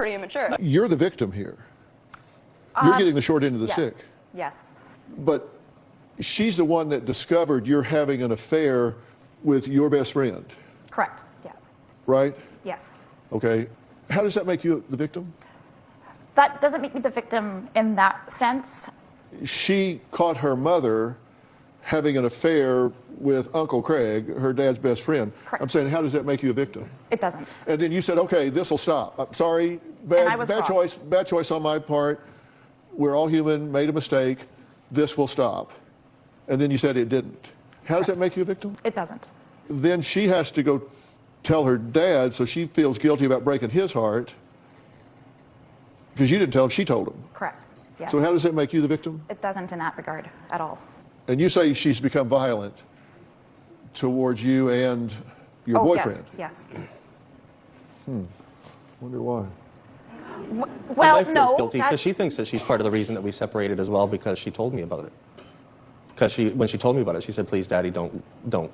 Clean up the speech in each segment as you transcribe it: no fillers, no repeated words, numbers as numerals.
pretty immature. You're the victim here. You're getting the short end of the stick. Yes. But she's the one that discovered you're having an affair with your best friend. Correct. Yes. Right? Yes. Okay. How does that make you the victim? That doesn't make me the victim in that sense. She caught her mother having an affair with Uncle Craig, her dad's best friend. Correct. I'm saying, how does that make you a victim? It doesn't. And then you said, okay, this will stop. I'm sorry, bad choice on my part. We're all human, made a mistake. This will stop. And then you said it didn't. How does that make you a victim? It doesn't. Then she has to go tell her dad, so she feels guilty about breaking his heart, because you didn't tell him, she told him. Correct. Yes. So how does that make you the victim? It doesn't in that regard at all. And you say she's become violent towards you and your boyfriend. Yes. Wonder why. Well, my wife no. feels guilty because she thinks that she's part of the reason that we separated as well, because she told me about it. Because when she told me about it, she said, "Please, Daddy, don't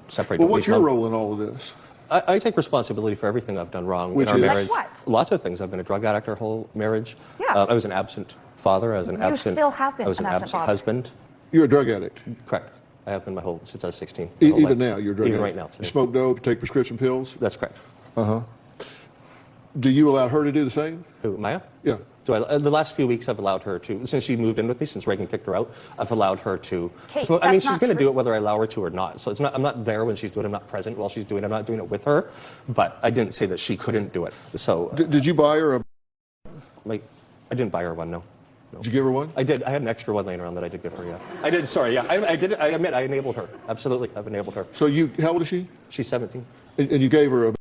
separate." Well, what's your role in all of this? I take responsibility for everything I've done wrong in our marriage. Like what? Lots of things. I've been a drug addict our whole marriage. Yeah. I was an absent father. I was an absent. still have been I was an an absent absent father. husband. You're a drug addict. Correct. I have been since I was 16. my whole Even life. now, you're a drug Even addict. right now. You Today. smoke dope, take prescription pills. That's correct. Do you allow her to do the same? Who, Maya? Yeah. The last few weeks I've allowed her to, since she moved in with me, since Reagan kicked her out, I've allowed her to. Kate, So, I mean, that's she's not going to do true. it whether I allow her to or not. So I'm not there when she's doing it. I'm not present while she's doing it. I'm not doing it with her. But I didn't say that she couldn't do it. So Did you buy her a? I didn't buy her one, no. Did you give her one? I did. I had an extra one laying around that I did give her, yeah. I did, sorry, yeah. I did. I admit I enabled her. Absolutely, I've enabled her. So how old is she? She's 17. And you gave her a.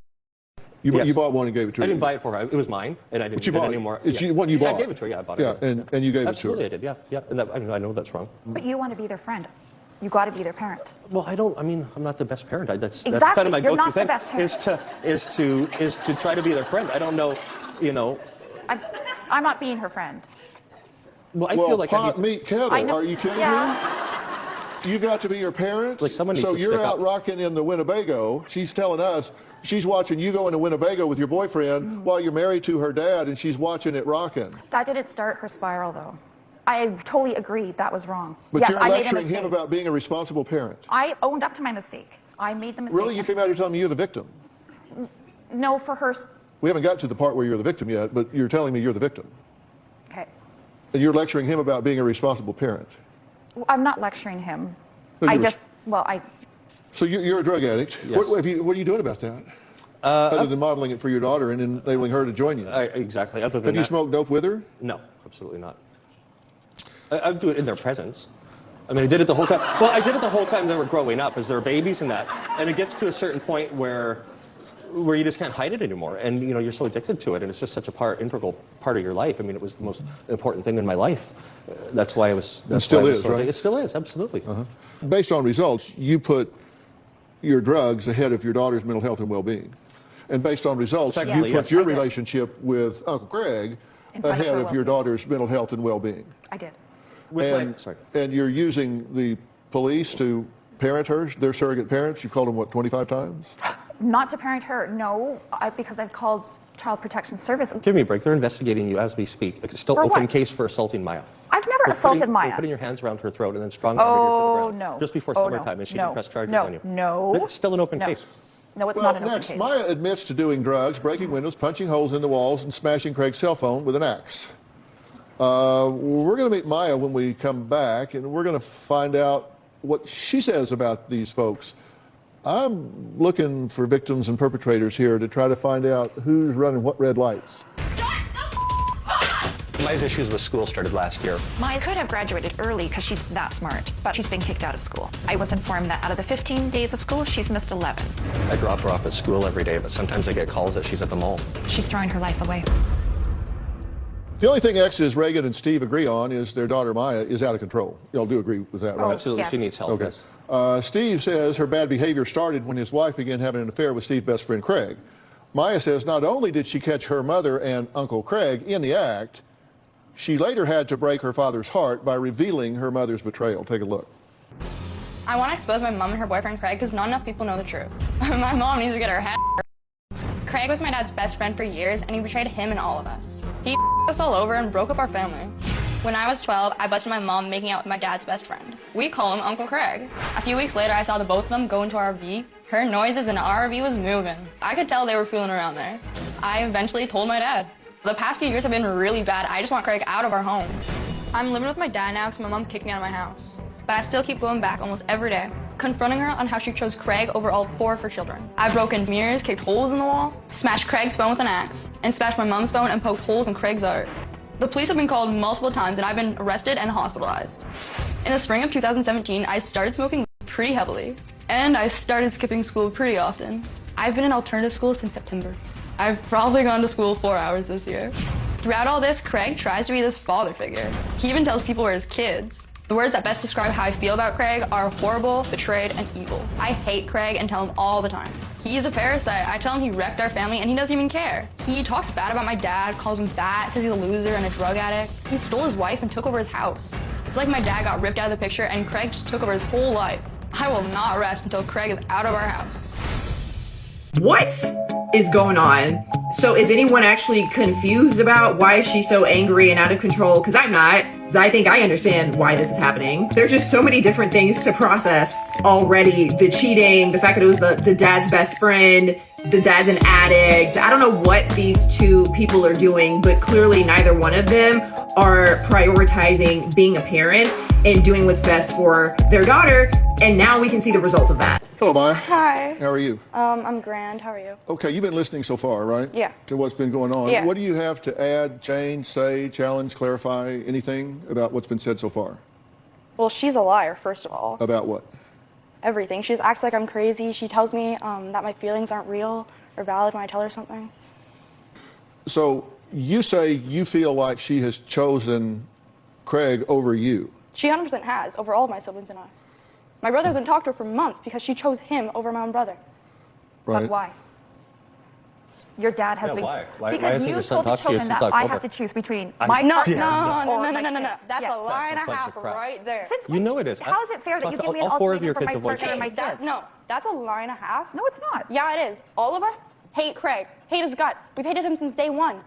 Yes. You bought one and gave it to her. I didn't buy it for her. It was mine, and I didn't But you need it bought it. anymore. It's yeah. one you Yeah, bought. I gave it to her, yeah, I bought it. Yeah, and you gave Absolutely, it to her. I did, yeah. And that, I know that's wrong. But you want to be their friend. You got to be their parent. Well, I'm not the best parent. That's Exactly. kind of my You're go-to not the thing. best parent. Is to try to be their friend. I don't know, I'm not being her friend. Well, I feel like I need to, meat kettle. I know. Are you kidding me? You got to be your parent? Like someone needs so to you're step out up. rocking in the Winnebago. She's telling us she's watching you go into Winnebago with your boyfriend while you're married to her dad, and she's watching it rocking. That didn't start her spiral, though. I totally agree that was wrong. But yes, you're I made a lecturing mistake. him about being a responsible parent. I owned up to my mistake. I made the mistake. Really? You came out here telling me you're the victim. No, for her. We haven't got to the part where you're the victim yet, but you're telling me you're the victim. Okay. And you're lecturing him about being a responsible parent. Well, I'm not lecturing him. No, you're I So you're a drug addict. Yes. What are you doing about that? Other than modeling it for your daughter and enabling her to join you. exactly. Other than Have you that, smoked dope with her? No, absolutely not. I do it in their presence. I mean, I did it the whole time. Well, I did it the whole time they were growing up, as they were babies and that. And it gets to a certain point where you just can't hide it anymore, and you're so addicted to it, and it's just such a integral part of your life. I mean, it was the most important thing in my life. That's why I was. It still is, right? It still is, absolutely. Based on results, you put your drugs ahead of your daughter's mental health and well-being. And based on results, Technically, you put yes, your I did. relationship with Uncle Craig In front of ahead her of your well-being. daughter's mental health and well-being. I did. And you're using the police to parent her. They're surrogate parents. You've called them, what, 25 times? Not to parent her, no, because I've called Child Protection Service. Give me a break. They're investigating you as we speak. It's still For open what? case for assaulting Maya. I've never assaulted Maya. Putting your hands around her throat and then strong-arming her to the ground. no. Just before Oh, summertime, no. and she No. can press charges No. on you. No. It's still an open No. case. No, it's Well, not an next, open case. Maya admits to doing drugs, breaking windows, punching holes in the walls, and smashing Craig's cell phone with an axe. We're going to meet Maya when we come back, and we're going to find out what she says about these folks. I'm looking for victims and perpetrators here to try to find out who's running what red lights. Maya's issues with school started last year. Maya could have graduated early because she's that smart, but she's been kicked out of school. I was informed that out of the 15 days of school, she's missed 11. I drop her off at school every day, but sometimes I get calls that she's at the mall. She's throwing her life away. The only thing exes Reagan and Steve agree on is their daughter Maya is out of control. Y'all do agree with that, right? Absolutely, yes. she needs help. Okay. Yes. Steve says her bad behavior started when his wife began having an affair with Steve's best friend Craig. Maya says not only did she catch her mother and Uncle Craig in the act, she later had to break her father's heart by revealing her mother's betrayal. Take a look. I want to expose my mom and her boyfriend Craig because not enough people know the truth. My mom needs to get her head. Craig was my dad's best friend for years, and he betrayed him and all of us. He f***ed us all over and broke up our family. When I was 12, I busted my mom making out with my dad's best friend. We call him Uncle Craig. A few weeks later, I saw the both of them go into our RV, heard noises, and our RV was moving. I could tell they were fooling around there. I eventually told my dad. The past few years have been really bad. I just want Craig out of our home. I'm living with my dad now because my mom kicked me out of my house. But I still keep going back almost every day, confronting her on how she chose Craig over all 4 of her children. I've broken mirrors, kicked holes in the wall, smashed Craig's phone with an axe, and smashed my mom's phone and poked holes in Craig's art. The police have been called multiple times and I've been arrested and hospitalized. In the spring of 2017, I started smoking pretty heavily, and I started skipping school pretty often. I've been in alternative school since September. I've probably gone to school 4 hours this year. Throughout all this, Craig tries to be this father figure. He even tells people we're his kids. The words that best describe how I feel about Craig are horrible, betrayed, and evil. I hate Craig and tell him all the time. He's a parasite. I tell him he wrecked our family and he doesn't even care. He talks bad about my dad, calls him fat, says he's a loser and a drug addict. He stole his wife and took over his house. It's like my dad got ripped out of the picture and Craig just took over his whole life. I will not rest until Craig is out of our house. What is going on? So is anyone actually confused about why she's so angry and out of control? Because I'm not. I think I understand why this is happening. There's just so many different things to process already. The cheating, the fact that it was the dad's best friend, the dad's an addict. I don't know what these two people are doing, but clearly neither one of them are prioritizing being a parent and doing what's best for their daughter. And now we can see the results of that. Hello, Maya. Hi. How are you? I'm grand. How are you? Okay, you've been listening so far, right? Yeah. To what's been going on. Yeah. What do you have to add, change, say, challenge, clarify, anything about what's been said so far? Well, she's a liar, first of all. About what? Everything. She just acts like I'm crazy. She tells me that my feelings aren't real or valid when I tell her something. So you say you feel like she has chosen Craig over you. She 100% has, over all of my siblings and I. My brother hasn't talked to her for months because she chose him over my own brother. Right. But why? Your dad has Yeah, been... why? Why Because hasn't your you son told the talked to you children since that I October? have to choose between I'm- my No, partner no. or my That's kids. a lie and a That's a bunch half of crap. right there. Since You when- know it is. How is it fair that you Talk give to me an all 4 of ultimatum your for kids my to voice partner and my it. kids? No, that's a lie and a half. No, it's not. Yeah, it is. All of us hate Craig, hate his guts. We've hated him since day one.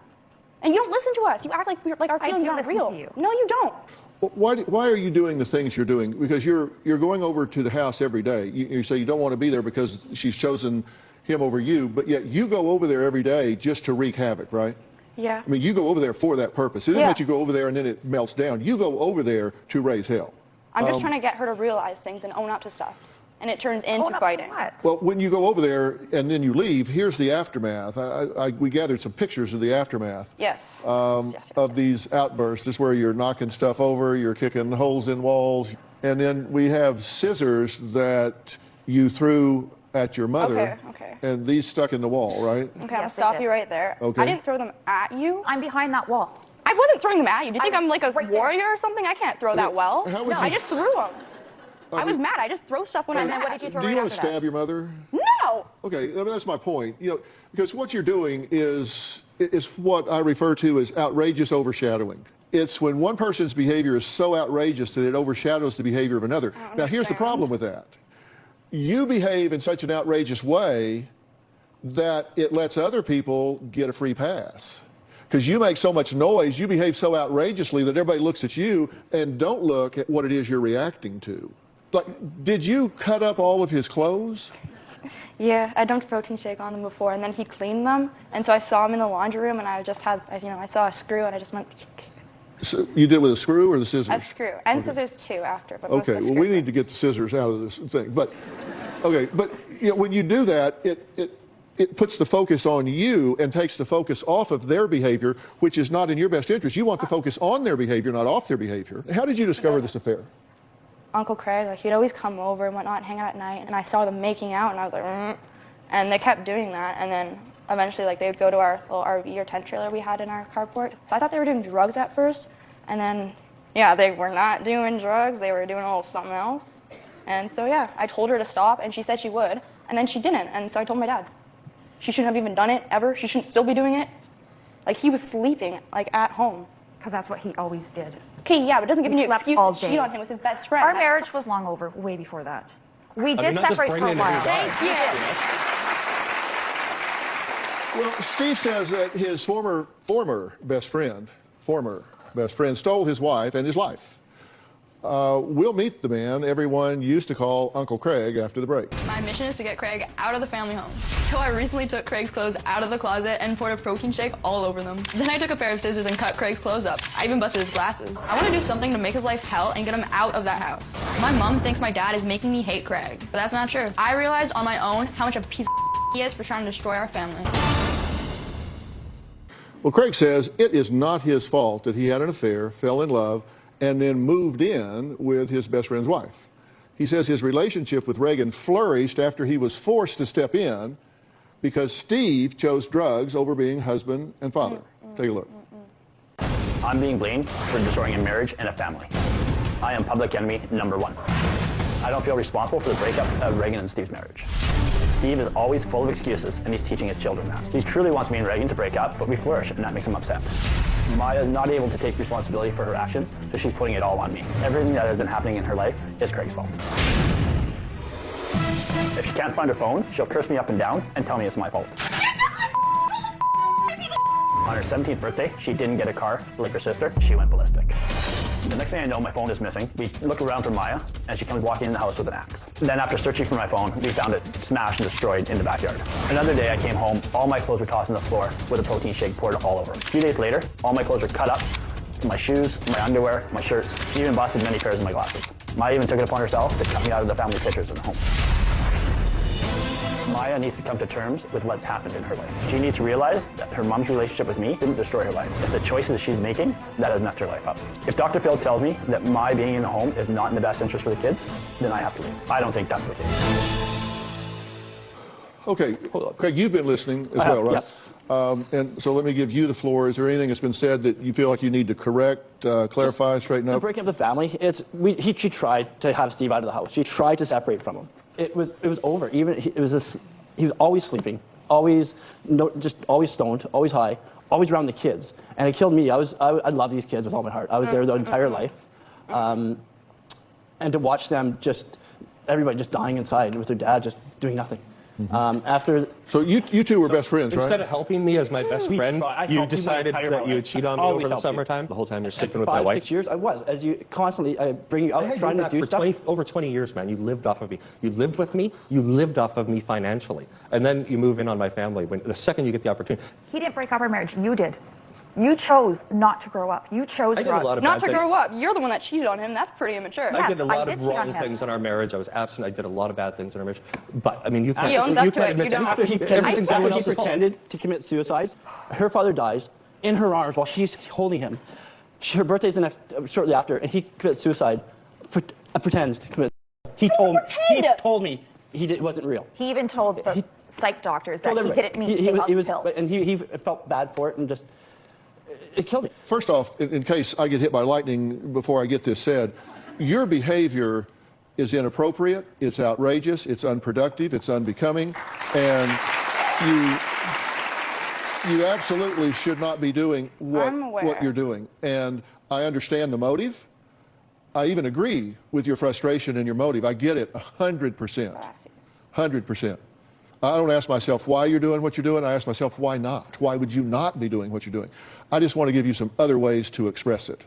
And you don't listen to us. You act like our I feelings do aren't listen real. to you. No, you don't. Why are you doing the things you're doing? Because you're going over to the house every day. You say you don't want to be there because she's chosen him over you, but yet you go over there every day just to wreak havoc, right? Yeah. I mean, you go over there for that purpose. It isn't Yeah. that you go over there and then it melts down. You go over there to raise hell. I'm just trying to get her to realize things and own up to stuff. And it turns into Own up to fighting. what? Well, when you go over there and then you leave, here's the aftermath. We gathered some pictures of the aftermath. Yes. Of these outbursts. This is where you're knocking stuff over, you're kicking holes in walls. And then we have scissors that you threw at your mother. Okay. And these stuck in the wall, right? Okay, I'll Yes, I stop did. you right there. Okay. I didn't throw them at you. I'm behind that wall. I wasn't throwing them at you. Do you think I'm like a right there. warrior or something? I can't throw that well. How would No, I you- just threw them. I was mad. I just throw stuff when I'm then mad. what did you throw? Do you right want to after that? stab your mother? No. Okay, I mean, that's my point. Because what you're doing is what I refer to as outrageous overshadowing. It's when one person's behavior is so outrageous that it overshadows the behavior of another. Now, here's the problem with that. You behave in such an outrageous way that it lets other people get a free pass. Because you make so much noise, you behave so outrageously that everybody looks at you and don't look at what it is you're reacting to. Like, did you cut up all of his clothes? Yeah, I dumped protein shake on them before, and then he cleaned them. And so I saw him in the laundry room, and I just had, I saw a screw, and I just went So you did it with a screw or the scissors? a screw, and scissors too after. But Okay, mostly well, screw we need to get the scissors out of this thing. But okay, but when you do that, it puts the focus on you and takes the focus off of their behavior, which is not in your best interest. You want to focus on their behavior, not off their behavior. How did you discover this affair? Uncle Craig, he'd always come over and whatnot, hang out at night, and I saw them making out, and I was like, and they kept doing that, and then eventually, they would go to our little RV or tent trailer we had in our carport. So I thought they were doing drugs at first, and then, they were not doing drugs, they were doing a little something else. And so, I told her to stop, and she said she would, and then she didn't, and so I told my dad. She shouldn't have even done it, ever. She shouldn't still be doing it. He was sleeping, at home. Because that's what he always did. Okay, but it doesn't give He me an slept excuse all to day. cheat on him with his best friend. Our marriage was long over, way before that. We I mean, did not just separate bring for a in every while. guy. Thank you. Well, Steve says that his former best friend stole his wife and his life. We'll meet the man everyone used to call Uncle Craig after the break. My mission is to get Craig out of the family home. So I recently took Craig's clothes out of the closet and poured a protein shake all over them. Then I took a pair of scissors and cut Craig's clothes up. I even busted his glasses. I want to do something to make his life hell and get him out of that house. My mom thinks my dad is making me hate Craig, but that's not true. I realized on my own how much a piece of he is for trying to destroy our family. Well, Craig says it is not his fault that he had an affair, fell in love, and then moved in with his best friend's wife. He says his relationship with Reagan flourished after he was forced to step in because Steve chose drugs over being husband and father. Take a look. I'm being blamed for destroying a marriage and a family. I am public enemy number one. I don't feel responsible for the breakup of Reagan and Steve's marriage. Steve is always full of excuses, and he's teaching his children that. He truly wants me and Reagan to break up, but we flourish, and that makes him upset. Maya is not able to take responsibility for her actions, so she's putting it all on me. Everything that has been happening in her life is Craig's fault. If she can't find her phone, she'll curse me up and down and tell me it's my fault. On her 17th birthday, she didn't get a car like her sister. She went ballistic. The next thing I know, my phone is missing. We look around for Maya, and she comes walking in the house with an axe. Then after searching for my phone, we found it smashed and destroyed in the backyard. Another day I came home, all my clothes were tossed on the floor with a protein shake poured all over them. A few days later, all my clothes were cut up, my shoes, my underwear, my shirts. She even busted many pairs of my glasses. Maya even took it upon herself to cut me out of the family pictures in the home. Maya needs to come to terms with what's happened in her life. She needs to realize that her mom's relationship with me didn't destroy her life. It's the choices she's making that has messed her life up. If Dr. Phil tells me that my being in the home is not in the best interest for the kids, then I have to leave. I don't think that's the case. Okay, Craig, you've been listening as well, right? Yes. And so let me give you the floor. Is there anything that's been said that you feel like you need to correct, clarify, straighten up? Breaking up the family, she tried to have Steve out of the house. She tried to separate from him. It was over. He was always sleeping, always stoned, always high, always around the kids, and it killed me. I love these kids with all my heart. I was there their entire life, and to watch them everybody just dying inside with their dad just doing nothing. So you two were best friends, right? Instead of helping me as my best friend, you decided that you would cheat on me over the summertime? The whole time you're sleeping with my wife? 5-6 years, I was. As you constantly, I bring you out, trying to do stuff. Over 20 years, man. You lived off of me. You lived with me. You lived off of me financially. And then you move in on my family the second you get the opportunity. He didn't break up our marriage. You did. You chose not to grow up. You chose drugs. Not to grow up. You're the one that cheated on him. That's pretty immature. I did a lot of cheat on wrong him. things in our marriage. I was absent. I did a lot of bad things in our marriage. But, I mean, you can't, He owns up you to can't it. admit You don't to have to. everything's everyone After he else's fault. pretended to commit suicide, her father dies in her arms while she's holding him. Her birthday's shortly after, and he commits suicide. Pretends to commit. He told me it wasn't real. He even told the psych doctors that Told he everybody. didn't mean to take off he was, pills. and he felt bad for it, and just it killed me. First off, in case I get hit by lightning before I get this said, your behavior is inappropriate, it's outrageous, it's unproductive, it's unbecoming, and you absolutely should not be doing what you're doing. And I understand the motive. I even agree with your frustration and your motive. I get it 100%. 100%. I don't ask myself why you're doing what you're doing. I ask myself, why not? Why would you not be doing what you're doing? I just want to give you some other ways to express it.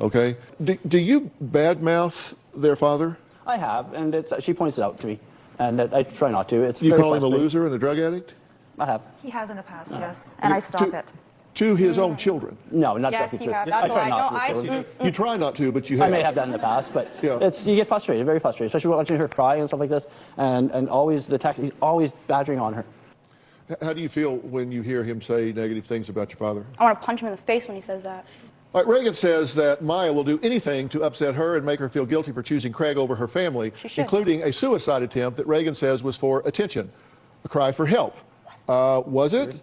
Okay? Do you badmouth their father? I have, and she points it out to me, and I try not to. It's You very call him a frustrating. loser and a drug addict? I have. He has in the past, yes. And I stop it. To his own children? No, not Yes, directly you to have. it. That's I try why. not No, to. You try not to, but you have. I may have done in the past, but Yeah. you get frustrated, very frustrated, especially watching her cry and stuff like this, and always he's always badgering on her. How do you feel when you hear him say negative things about your father? I want to punch him in the face when he says that. All right, Reagan says that Maya will do anything to upset her and make her feel guilty for choosing Craig over her family, including a suicide attempt that Reagan says was for attention, a cry for help. Was it?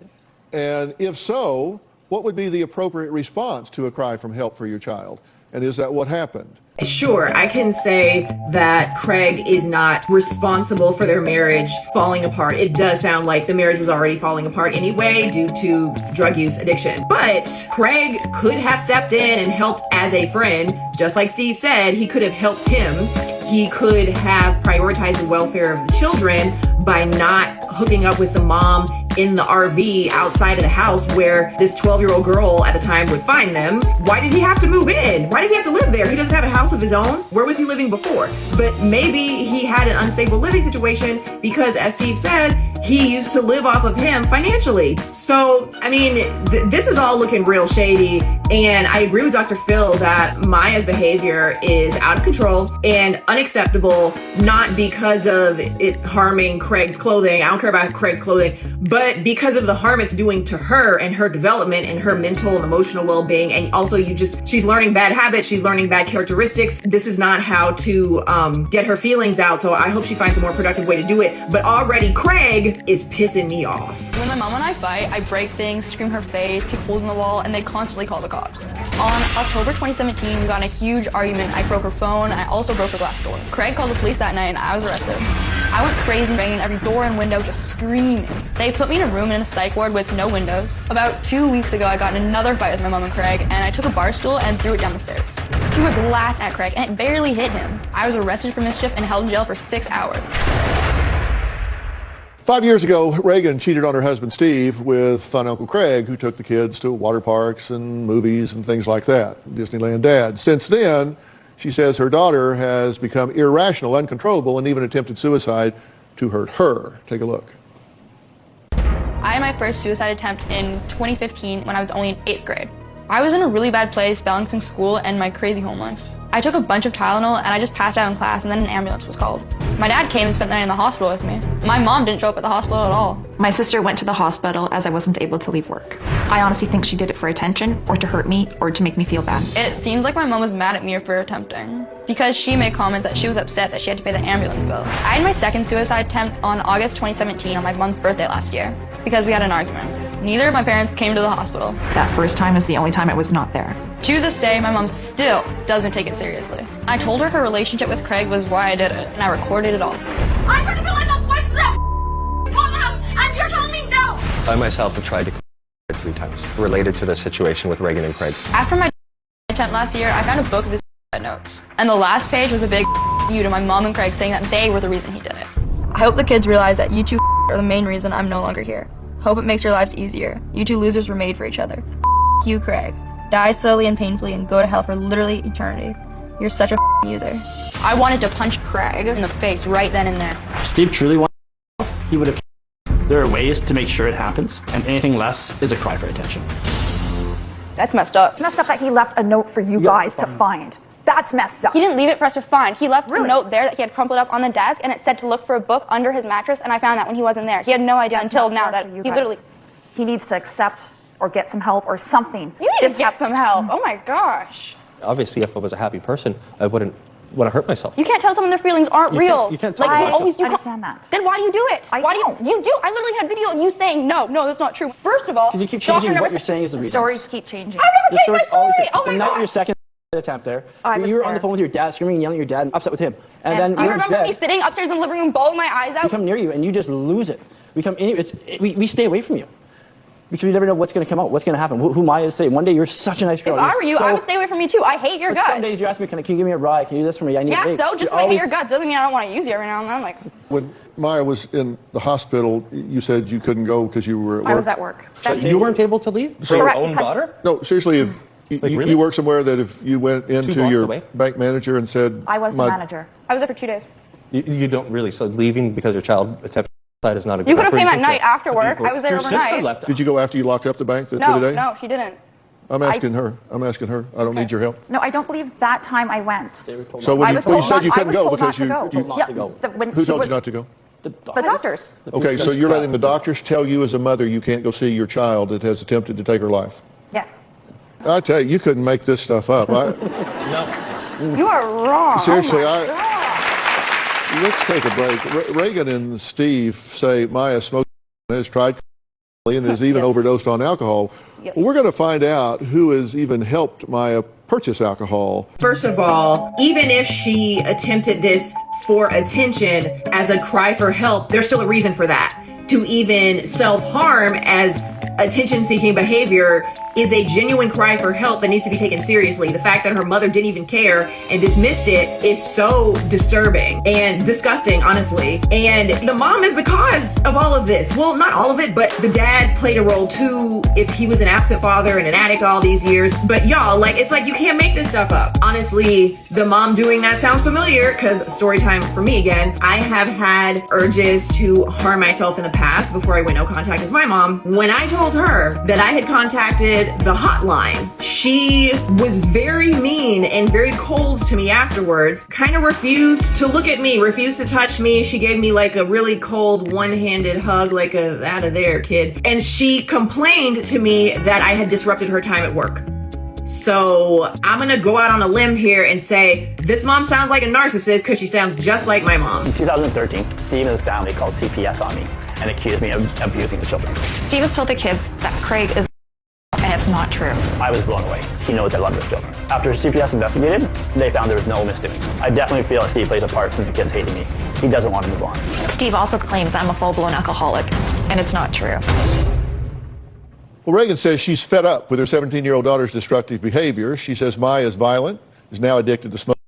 And if so, what would be the appropriate response to a cry from help for your child? And is that what happened? Sure, I can say that Craig is not responsible for their marriage falling apart. It does sound like the marriage was already falling apart anyway due to drug use addiction. But Craig could have stepped in and helped as a friend. Just like Steve said, he could have helped him. He could have prioritized the welfare of the children by not hooking up with the mom in the RV outside of the house where this 12-year-old girl at the time would find them. Why did he have to move in? Why does he have to live there? He doesn't have a house of his own. Where was he living before? But maybe he had an unstable living situation because, as Steve says, he used to live off of him financially. So, I mean, this is all looking real shady. And I agree with Dr. Phil that Maya's behavior is out of control and unacceptable, not because of it harming Craig's clothing. I don't care about Craig's clothing, but because of the harm it's doing to her and her development and her mental and emotional well-being. And also she's learning bad habits. She's learning bad characteristics. This is not how to get her feelings out. So I hope she finds a more productive way to do it. But already Craig is pissing me off. When my mom and I fight, I break things, scream her face, kick holes in the wall, and they constantly call the cops. On October 2017, we got in a huge argument. I broke her phone. I also broke her glass door. Craig called the police that night and I was arrested. I went crazy, banging every door and window, just screaming. They put me in a room in a psych ward with no windows. About 2 weeks ago, I got in another fight with my mom and Craig, and I took a bar stool and threw it down the stairs. Threw a glass at Craig, and it barely hit him. I was arrested for mischief and held in jail for 6 hours. 5 years ago, Reagan cheated on her husband Steve with fun Uncle Craig, who took the kids to water parks and movies and things like that. Disneyland dad. Since then, she says her daughter has become irrational, uncontrollable, and even attempted suicide to hurt her. Take a look. I had my first suicide attempt in 2015 when I was only in 8th grade. I was in a really bad place balancing school and my crazy home life. I took a bunch of Tylenol and I just passed out in class, and then an ambulance was called. My dad came and spent the night in the hospital with me. My mom didn't show up at the hospital at all. My sister went to the hospital as I wasn't able to leave work. I honestly think she did it for attention, or to hurt me, or to make me feel bad. It seems like my mom was mad at me for attempting, because she made comments that she was upset that she had to pay the ambulance bill. I had my second suicide attempt on August 2017 on my mom's birthday last year, because we had an argument. Neither of my parents came to the hospital. That first time was the only time I was not there. To this day, my mom still doesn't take it seriously. I told her relationship with Craig was why I did it, and I recorded it all. I tried to kill myself twice to that call the house, and you're telling me no! I myself have tried to commit 3 times related to the situation with Reagan and Craig. After my attempt last year, I found a book of his notes, and the last page was a big you to my mom and Craig saying that they were the reason he did it. I hope the kids realize that you two are the main reason I'm no longer here. Hope it makes your lives easier. You two losers were made for each other. You, Craig. Die slowly and painfully and go to hell for literally eternity. You're such a user. I wanted to punch Craig in the face right then and there. If Steve truly wanted, he would have. There are ways to make sure it happens, and anything less is a cry for attention. That's messed up. It's messed up that he left a note for you guys to find. That's messed up. He didn't leave it for us to find. He left Really? a note there that he had crumpled up on the desk, and it said to look for a book under his mattress, and I found that when he wasn't there. He had no idea until now that he literally... He needs to accept or get some help or something. You need to get some help. Oh my gosh. Obviously, if I was a happy person, I wouldn't want to hurt myself. You can't tell someone their feelings aren't real. You can't tell like, them you always do. understand that. Then why do you do it? Why do don't. you do? I literally had video of you saying no, that's not true. First of all, Because you keep changing doctor what never you're saying is the reason. Stories keep changing. I never changed my story. Oh The my night god. your second attempt there, I was you were on there. the phone with your dad, screaming and yelling at your dad, and upset with him. And then Do you you're in remember me bed, sitting upstairs in the living room, bawling my eyes we out? come near you, and you just lose it. We stay away from you. Because we never know what's going to come out, what's going to happen, who Maya is today. One day you're such a nice girl. If I were you, I would stay away from you too. I hate your But guts. some days you ask me, can you give me a ride? Can you do this for me? I need Yeah, hey, so just you're because I hate always- your guts doesn't mean I don't want to use you every now and then. Like, When Maya was in the hospital, you said you couldn't go because you were at work. I was at work. But you weren't able to leave for your Correct, own because- daughter? No, seriously, if really? you work somewhere that if you went into blocks your away? bank manager and said... I was the manager. I was there for 2 days. You don't really. So leaving because your child attempted suicide is not a good You could have came at reason night to- after work. I was there Your sister overnight. left. Did you go after you locked up the bank for No, the day? no, she didn't. I'm asking her. I don't need your help. No, I don't believe that time I went. So when I you, was well, you told said not- you I couldn't was go told not because to you... go. you not to go. When who she told was- you not to go? The doctors. Okay, so you're letting the doctors tell you as a mother you can't go see your child that has attempted to take her life. Yes. I tell you, you couldn't make this stuff up. You are wrong. Seriously, Oh my God. let's take a break. Reagan and Steve say Maya smoked and has tried and has even Yes. overdosed on alcohol. Yes. Well, we're going to find out who has even helped Maya purchase alcohol. First of all, even if she attempted this for attention as a cry for help, there's still a reason for that. To even self-harm as attention-seeking behavior is a genuine cry for help that needs to be taken seriously. The fact that her mother didn't even care and dismissed it is so disturbing and disgusting, honestly. And the mom is the cause of all of this. Well, not all of it, but the dad played a role too, if he was an absent father and an addict all these years. But y'all, like, it's like you can't make this stuff up. Honestly, the mom doing that sounds familiar, because story time for me again. I have had urges to harm myself in the past before I went no contact with my mom. When I told her that I had contacted the hotline, she was very mean and very cold to me afterwards, kind of refused to look at me, refused to touch me. She gave me like a really cold one-handed hug, like a out of there kid. And she complained to me that I had disrupted her time at work. So I'm gonna go out on a limb here and say this mom sounds like a narcissist because she sounds just like my mom. In 2013, Steve and his family called CPS on me and accused me of abusing the children. Steve has told the kids that Craig is, and it's not true. I was blown away. He knows I love his children. After CPS investigated, they found there was no misdoing. I definitely feel that Steve plays a part in the kids hating me. He doesn't want to move on. Steve also claims I'm a full-blown alcoholic, and it's not true. Well, Reagan says she's fed up with her 17-year-old daughter's destructive behavior. She says Maya is violent, is now addicted to smoking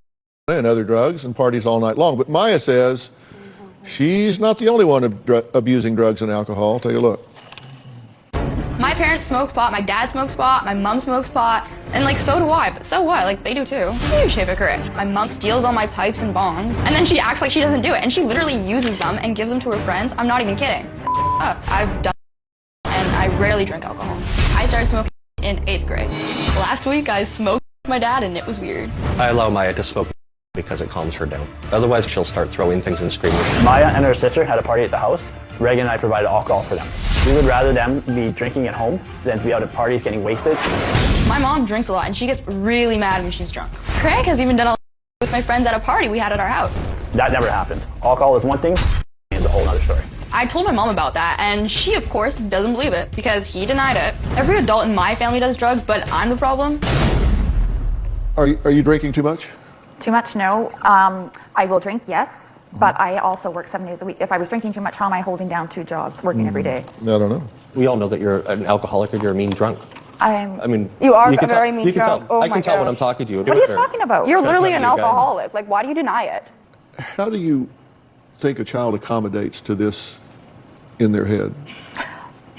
and other drugs, and parties all night long. But Maya says she's not the only one abusing drugs and alcohol. Take a look. My parents smoke pot, my dad smokes pot, my mom smokes pot, and like so do I, but so what? Like they do too. Huge hypocrites. My mom steals all my pipes and bongs, and then she acts like she doesn't do it, and she literally uses them and gives them to her friends. I'm not even kidding. I've done, and I rarely drink alcohol. I started smoking in 8th grade. Last week I smoked with my dad and it was weird. I allow Maya to smoke because it calms her down. Otherwise, she'll start throwing things and screaming. Maya and her sister had a party at the house. Reagan and I provided alcohol for them. We would rather them be drinking at home than to be out at parties getting wasted. My mom drinks a lot and she gets really mad when she's drunk. Craig has even done a lot with my friends at a party we had at our house. That never happened. Alcohol is one thing, and a whole other story. I told my mom about that, and she, of course, doesn't believe it because he denied it. Every adult in my family does drugs, but I'm the problem. Are you drinking too much? Too much? No. I will drink, yes, but I also work 7 days a week. If I was drinking too much, how am I holding down 2 jobs, working every day? I don't know. We all know that you're an alcoholic or you're a mean drunk. I mean, You are can a very tell, mean you can drunk. Tell. Oh I my can tell when gosh. I'm talking to you. What are you talking about? You're literally That's an not you guys. alcoholic. Like, why do you deny it? How do you think a child accommodates to this in their head?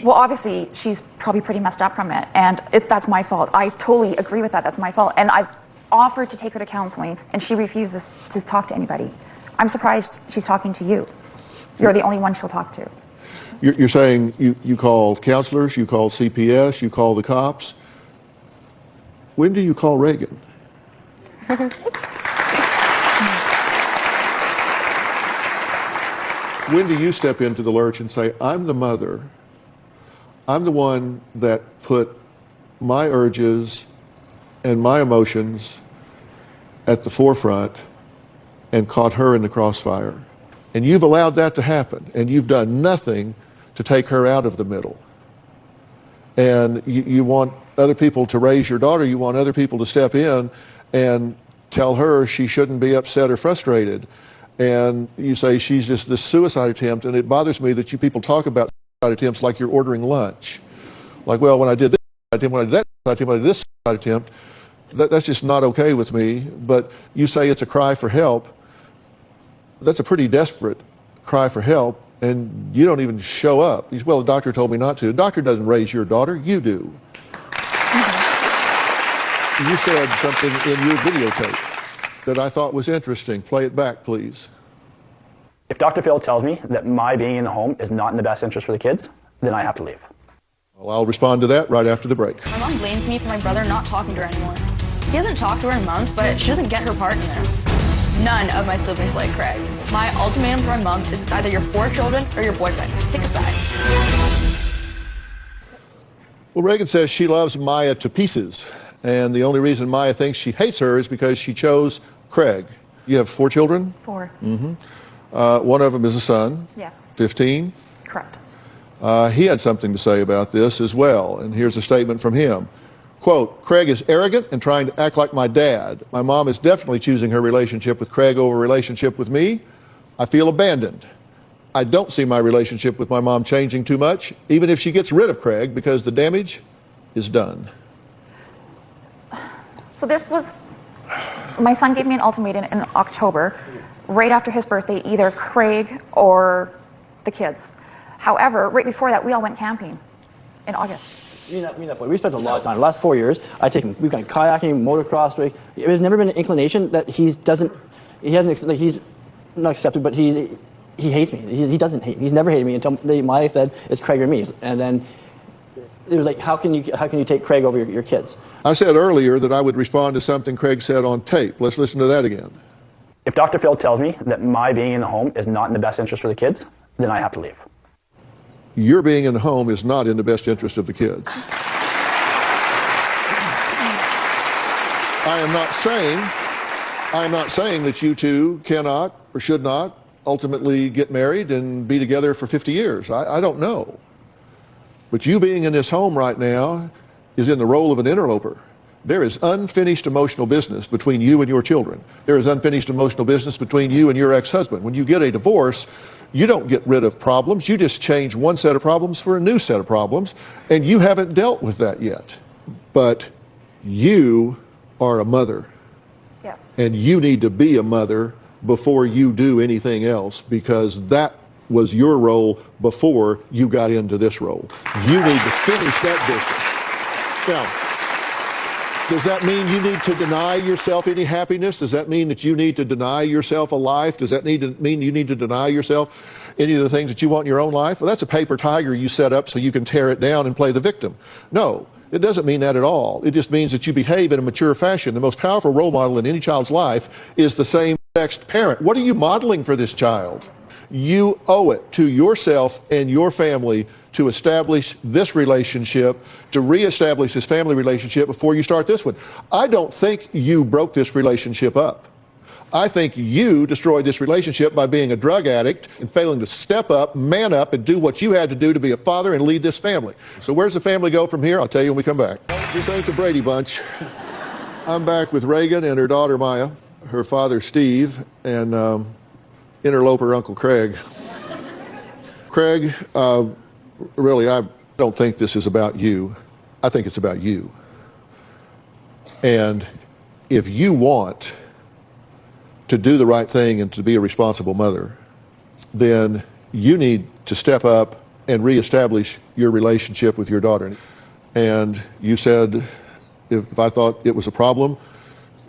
Well, obviously, she's probably pretty messed up from it, and that's my fault. I totally agree with that. That's my fault. And I've offered to take her to counseling, and she refuses to talk to anybody. I'm surprised she's talking to you. You're the only one she'll talk to. You're saying you called counselors, you called CPS, you called the cops. When do you call Reagan? When do you step into the lurch and say, I'm the mother, I'm the one that put my urges and my emotions at the forefront and caught her in the crossfire. And you've allowed that to happen, and you've done nothing to take her out of the middle. And you want other people to raise your daughter, you want other people to step in and tell her she shouldn't be upset or frustrated. And you say she's just this suicide attempt, and it bothers me that you people talk about suicide attempts like you're ordering lunch. Like, well, when I did this, I did when I did that, I did when I did this suicide attempt, that's just not okay with me. But you say it's a cry for help. That's a pretty desperate cry for help, and you don't even show up. Well, the doctor told me not to. The doctor doesn't raise your daughter, you do. You said something in your videotape that I thought was interesting. Play it back, please. If Dr. Phil tells me that my being in the home is not in the best interest for the kids, then I have to leave. Well, I'll respond to that right after the break. My mom blames me for my brother not talking to her anymore. He hasn't talked to her in months, but she doesn't get her part in this. None of my siblings like Craig. My ultimatum for my mom is it's either your 4 children or your boyfriend. Pick a side. Well, Reagan says she loves Maya to pieces, and the only reason Maya thinks she hates her is because she chose Craig. You have 4 children? 4. One of them is a son. Yes. 15. Correct. He had something to say about this as well, and here's a statement from him. Quote, Craig is arrogant and trying to act like my dad. My mom is definitely choosing her relationship with Craig over a relationship with me. I feel abandoned. I don't see my relationship with my mom changing too much, even if she gets rid of Craig, because the damage is done. So this was, my son gave me an ultimatum in October, right after his birthday, either Craig or the kids. However, right before that, we all went camping in August. Me and that boy, we spent a lot of time. The last 4 years, we've gone kayaking, motocross. There's never been an inclination that he's not accepted, but he hates me. He doesn't hate me. He's never hated me until Maya said it's Craig or me. And then it was like, how can you take Craig over your kids? I said earlier that I would respond to something Craig said on tape. Let's listen to that again. If Dr. Phil tells me that my being in the home is not in the best interest for the kids, then I have to leave. Your being in the home is not in the best interest of the kids. I am not saying that you two cannot or should not ultimately get married and be together for 50 years. I don't know. But you being in this home right now is in the role of an interloper. There is unfinished emotional business between you and your children. There is unfinished emotional business between you and your ex-husband. When you get a divorce, you don't get rid of problems. You just change one set of problems for a new set of problems, and you haven't dealt with that yet. But you are a mother. Yes. And you need to be a mother before you do anything else, because that was your role before you got into this role. You need to finish that business. Now, does that mean you need to deny yourself any happiness? Does that mean that you need to deny yourself a life? Does that mean you need to deny yourself any of the things that you want in your own life? Well, that's a paper tiger you set up so you can tear it down and play the victim. No, it doesn't mean that at all. It just means that you behave in a mature fashion. The most powerful role model in any child's life is the same-sexed parent. What are you modeling for this child? You owe it to yourself and your family to establish this relationship, to reestablish this family relationship before you start this one. I don't think you broke this relationship up. I think you destroyed this relationship by being a drug addict and failing to step up, man up, and do what you had to do to be a father and lead this family. So where's the family go from here? I'll tell you when we come back. This ain't the Brady Bunch. I'm back with Reagan and her daughter Maya, her father Steve, and interloper Uncle Craig. Craig, really, I don't think this is about you. I think it's about you. And if you want to do the right thing and to be a responsible mother, then you need to step up and reestablish your relationship with your daughter. And you said, if I thought it was a problem,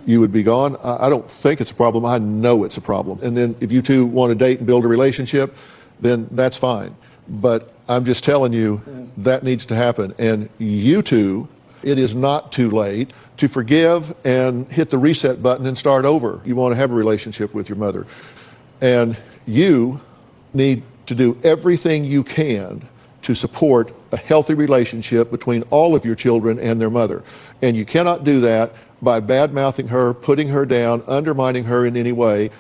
you would be gone. I don't think it's a problem. I know it's a problem. And then if you two want to date and build a relationship, then that's fine. But I'm just telling you that needs to happen. And you two, it is not too late to forgive and hit the reset button and start over. You want to have a relationship with your mother. And you need to do everything you can to support a healthy relationship between all of your children and their mother. And you cannot do that by bad-mouthing her, putting her down, undermining her in any way,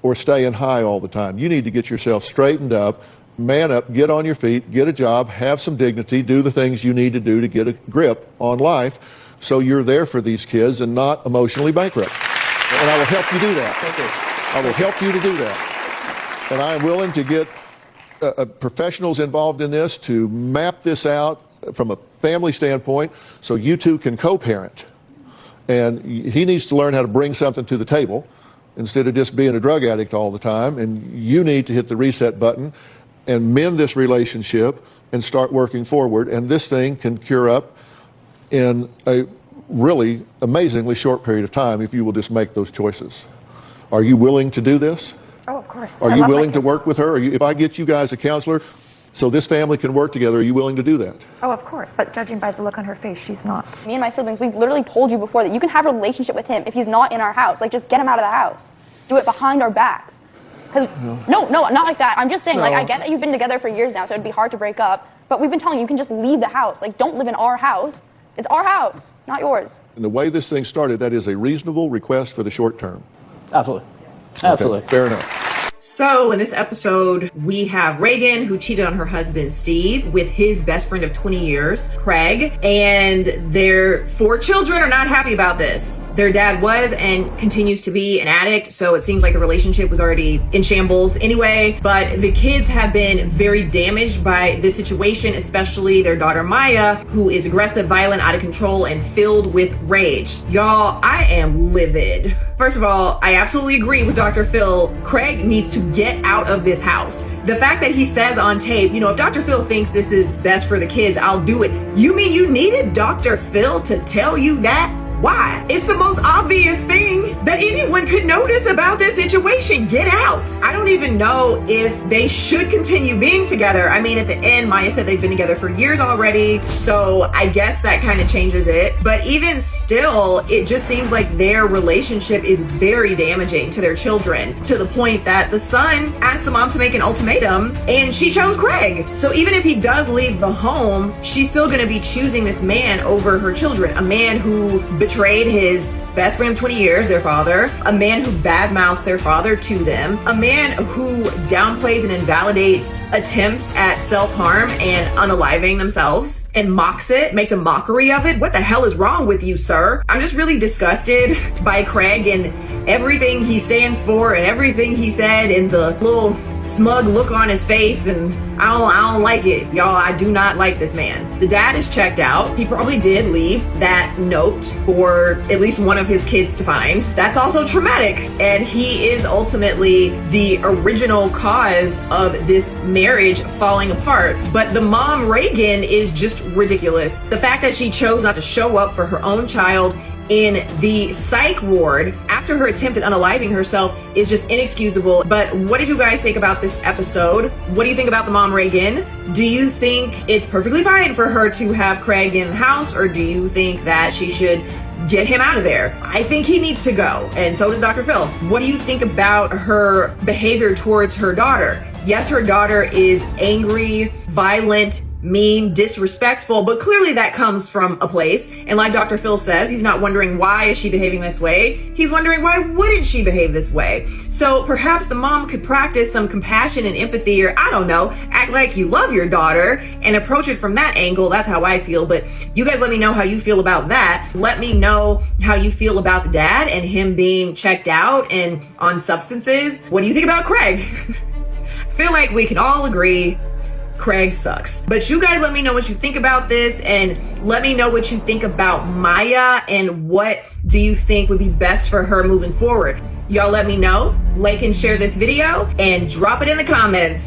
or staying high all the time. You need to get yourself straightened up, man up, get on your feet, get a job, have some dignity, do the things you need to do to get a grip on life so you're there for these kids and not emotionally bankrupt. And I will help you do that. I will help you to do that. And I am willing to get professionals involved in this to map this out from a family standpoint so you two can co-parent. And he needs to learn how to bring something to the table instead of just being a drug addict all the time. And you need to hit the reset button and mend this relationship and start working forward. And this thing can cure up in a really amazingly short period of time if you will just make those choices. Are you willing to do this? Oh, of course. Are you willing to work with her? If I get you guys a counselor so this family can work together, are you willing to do that? Oh, of course. But judging by the look on her face, she's not. Me and my siblings, we've literally told you before that you can have a relationship with him if he's not in our house. Like, just get him out of the house. Do it behind our backs. Because no, not like that. I'm just saying, like, I get that you've been together for years now, so it'd be hard to break up. But we've been telling you can just leave the house. Like, don't live in our house. It's our house, not yours. And the way this thing started, that is a reasonable request for the short term. Absolutely. Absolutely. Okay, fair enough. So in this episode, we have Reagan, who cheated on her husband, Steve, with his best friend of 20 years, Craig, and their 4 children are not happy about this. Their dad was and continues to be an addict, so it seems like the relationship was already in shambles anyway. But the kids have been very damaged by this situation, especially their daughter Maya, who is aggressive, violent, out of control, and filled with rage. Y'all, I am livid. First of all, I absolutely agree with Dr. Phil. Craig needs to get out of this house. The fact that he says on tape, you know, if Dr. Phil thinks this is best for the kids, I'll do it. You mean you needed Dr. Phil to tell you that? Why? It's the most obvious thing that anyone could notice about this situation. Get out. I don't even know if they should continue being together. I mean, at the end, Maya said they've been together for years already, so I guess that kind of changes it. But even still, it just seems like their relationship is very damaging to their children, to the point that the son asked the mom to make an ultimatum and she chose Craig. So even if he does leave the home, she's still gonna be choosing this man over her children, a man who betrayed his best friend of 20 years, their father, a man who badmouths their father to them, a man who downplays and invalidates attempts at self-harm and unaliving themselves and mocks it, makes a mockery of it. What the hell is wrong with you, sir? I'm just really disgusted by Craig and everything he stands for and everything he said and the little smug look on his face, and I don't like it. Y'all, I do not like this man. The dad is checked out. He probably did leave that note for at least one of his kids to find. That's also traumatic, and he is ultimately the original cause of this marriage falling apart. But the mom, Reagan, is just ridiculous. The fact that she chose not to show up for her own child in the psych ward after her attempt at unaliving herself is just inexcusable. But what did you guys think about this episode? What do you think about the mom, Reagan? Do you think it's perfectly fine for her to have Craig in the house, or do you think that she should get him out of there? I think he needs to go, and so does Dr. Phil. What do you think about her behavior towards her daughter? Yes, her daughter is angry, violent, mean, disrespectful, but clearly that comes from a place. And like Dr. Phil says, he's not wondering why is she behaving this way. He's wondering why wouldn't she behave this way? So perhaps the mom could practice some compassion and empathy, or I don't know, act like you love your daughter and approach it from that angle. That's how I feel. But you guys let me know how you feel about that. Let me know how you feel about the dad and him being checked out and on substances. What do you think about Craig? I feel like we can all agree Craig sucks. But you guys let me know what you think about this, and let me know what you think about Maya and what do you think would be best for her moving forward. Y'all let me know. Like and share this video and drop it in the comments.